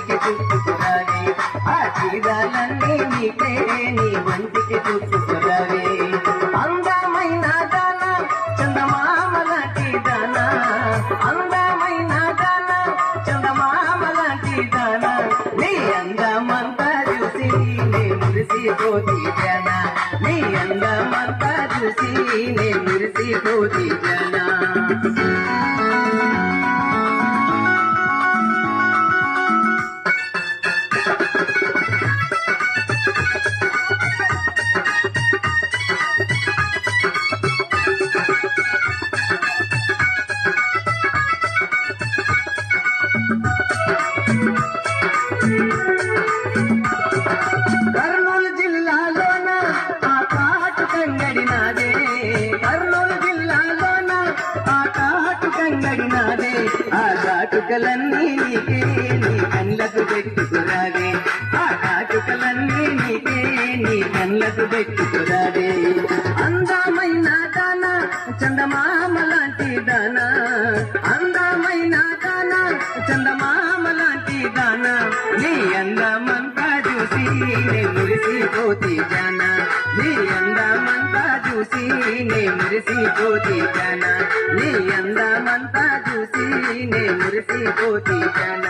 వంటికి చుట్టుకురావే ఆ చీరాలన్నీ నీకే నీ వంటికి చుట్టుకురావే అందమైన దాన చందమామ లాంటి దాన అందమైన దాన చందమామ లాంటి దాన నీ అందమంతా చూసి నే మురిసిపోతి జన నీ అందమంతా చూసి నే మురిసిపోతి జన కర్నూలు జిల్లాలోన ఆ కాటు కంగడి నాదే కర్నూలు జిల్లాలోన ఆ కాటు కంగడి నాదే ఆ కాటుకలన్నీ నీకే నీ కళ్ళకు పెట్టుకురావే ఆ కాటుకలన్నీ నీకే నీ కళ్ళకు పెట్టుకురావే అందమైన దాన చందమామ లాంటి దాన అందమైన దాన చందమామ లాంటి దాన నీ అందమంతా చూసి నే మురిసిపోతి జన నీ అందమంతా చూసి నే మురిసిపోతి జన నీ అందమంతా చూసి నే మురిసిపోతి జన